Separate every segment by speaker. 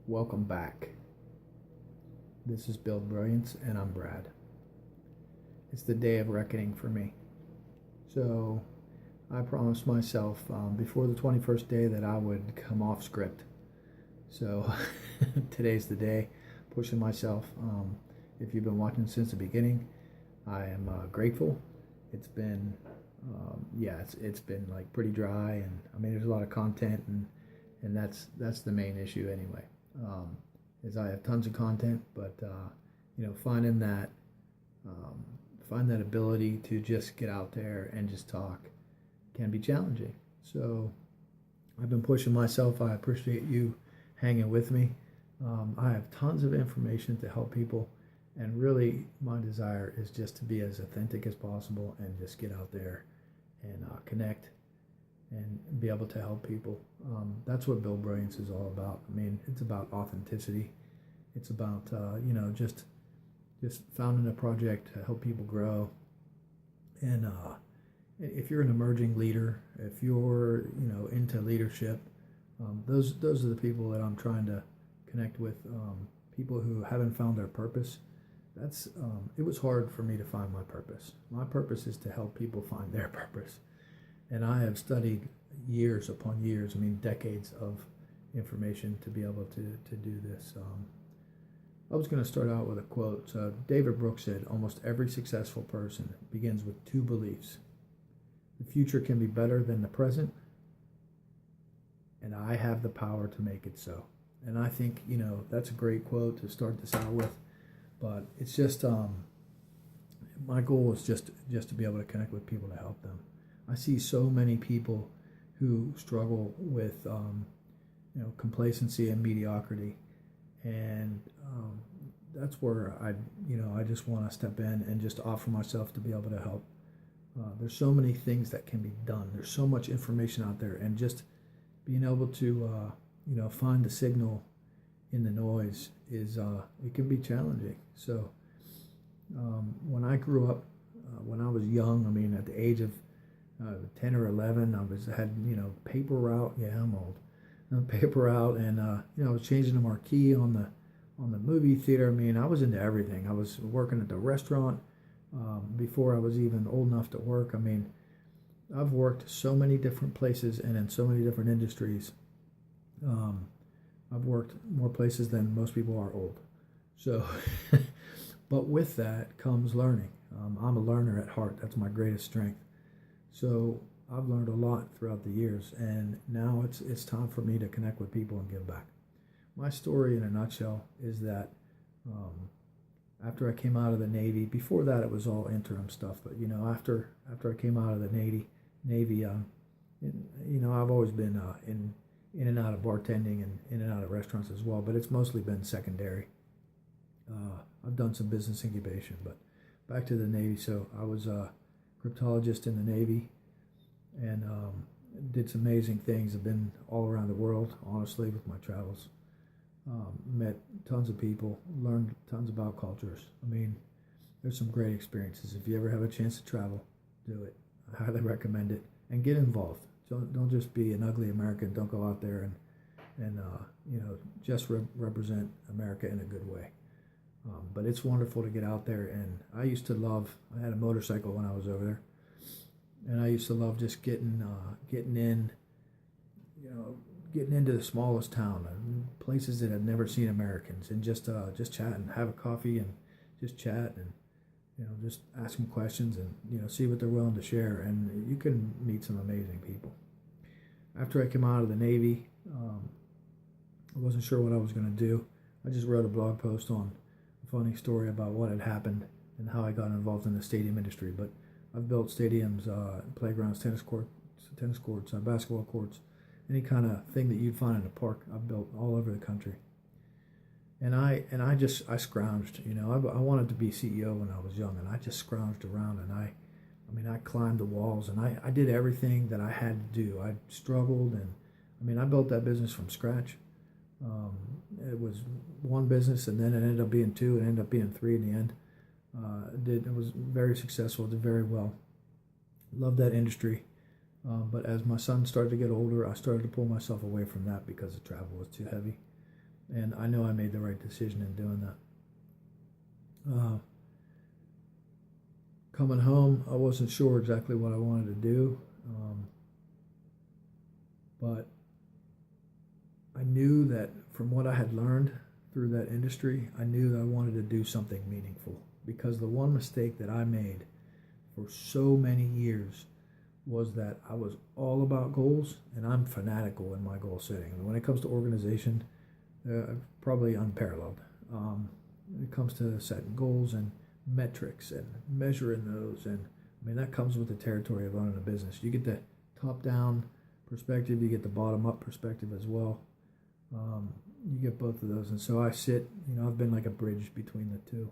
Speaker 1: Welcome back. This is Brilliance, and I'm Brad. It's the day of reckoning for me. So I promised myself before the 21st day that I would come off script. So today's the day, pushing myself. If you've been watching since the beginning, I am grateful. It's been, it's been like pretty dry, and I mean there's a lot of content, and that's the main issue anyway. Is I have tons of content, but finding that find that ability to just get out there and just talk can be challenging. So I've been pushing myself. I appreciate you hanging with me. I have tons of information to help people, and really my desire is just to be as authentic as possible and just get out there and connect and be able to help people. That's what Build Brilliance is all about. I mean, it's about authenticity. It's about just founding a project to help people grow. And if you're an emerging leader, if you're into leadership, those are the people that I'm trying to connect with. People who haven't found their purpose. It was hard for me to find my purpose. My purpose is to help people find their purpose. And I have studied years upon years, decades of information to be able to do this. I was going to start out with a quote. David Brooks said, almost every successful person begins with two beliefs. The future can be better than the present, and I have the power to make it so. And I think, that's a great quote to start this out with. But it's just, my goal is just to be able to connect with people to help them. I see so many people who struggle with, complacency and mediocrity, and that's where I just want to step in and just offer myself to be able to help. There's so many things that can be done. There's so much information out there, and just being able to, find the signal in the noise is it can be challenging. So when I grew up, when I was young, at the age of 10 or 11, I had paper route. Yeah, I'm old. Paper route, and I was changing the marquee on the movie theater. I was into everything. I was working at the restaurant before I was even old enough to work. I've worked so many different places and in so many different industries. I've worked more places than most people are old. So, but with that comes learning. I'm a learner at heart. That's my greatest strength. So I've learned a lot throughout the years, and now it's time for me to connect with people and give back. My story in a nutshell is that after I came out of the Navy, before that it was all interim stuff, but after I came out of the Navy, I've always been in and out of bartending and in and out of restaurants as well, but it's mostly been secondary. I've done some business incubation, but back to the Navy. So I was a cryptologist in the Navy, and did some amazing things. I've been all around the world, honestly, with my travels. Met tons of people, learned tons about cultures. There's some great experiences. If you ever have a chance to travel, do it. I highly recommend it, and get involved. Don't just be an ugly American. Don't go out there and just represent America in a good way. But it's wonderful to get out there, and I had a motorcycle when I was over there, and I used to love just getting into the smallest town, and places that had never seen Americans, and just chat and have a coffee and just chat and just ask them questions and see what they're willing to share, and you can meet some amazing people. After I came out of the Navy, I wasn't sure what I was going to do. I just wrote a blog post on a funny story about what had happened and how I got involved in the stadium industry. But I've built stadiums, playgrounds, tennis courts, basketball courts, any kind of thing that you'd find in a park. I've built all over the country. And I scrounged. I wanted to be CEO when I was young, and I just scrounged around, and I climbed the walls, and I did everything that I had to do. I struggled, and I built that business from scratch. It was one business, and then it ended up being two, and ended up being three in the end. It was very successful, did very well. Loved that industry. But as my son started to get older, I started to pull myself away from that because the travel was too heavy. And I know I made the right decision in doing that. Coming home, I wasn't sure exactly what I wanted to do, but I knew that from what I had learned through that industry, I knew that I wanted to do something meaningful, because the one mistake that I made for so many years was that I was all about goals, and I'm fanatical in my goal setting. And when it comes to organization, probably unparalleled. When it comes to setting goals and metrics and measuring those, and I mean, that comes with the territory of owning a business. You get the top-down perspective, you get the bottom-up perspective as well. You get both of those, and so I've been like a bridge between the two.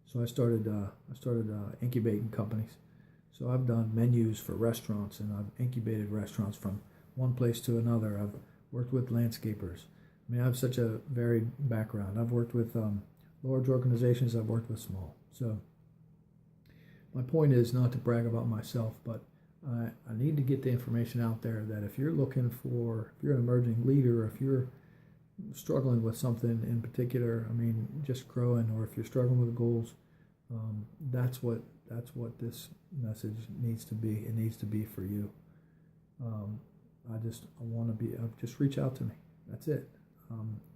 Speaker 1: So I started incubating companies. So I've done menus for restaurants, and I've incubated restaurants from one place to another. I've worked with landscapers. I mean, I have such a varied background. I've worked with large organizations. I've worked with small. So my point is not to brag about myself, but I need to get the information out there that if you're if you're an emerging leader, if you're struggling with something in particular, I mean, just growing, or if you're struggling with goals, that's what this message needs to be. It needs to be for you. Just reach out to me. That's it.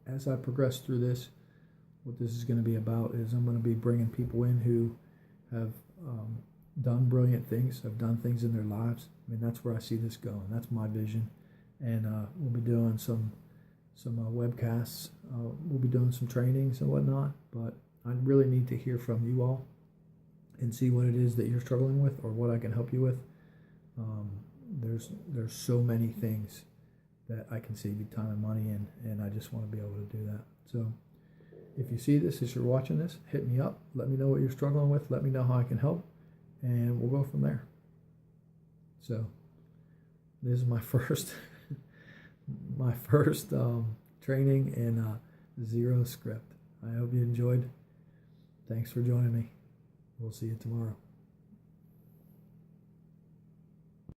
Speaker 1: As I progress through this, what this is going to be about is I'm going to be bringing people in who have done brilliant things, have done things in their lives. I mean, that's where I see this going. That's my vision. And we'll be doing some webcasts. We'll be doing some trainings and whatnot. But I really need to hear from you all and see what it is that you're struggling with, or what I can help you with. There's so many things that I can save you time and money in, and I just want to be able to do that. So if you see this, as you're watching this, hit me up. Let me know what you're struggling with. Let me know how I can help, and we'll go from there. So this is my first training in zero script. I hope you enjoyed. Thanks for joining me. We'll see you tomorrow.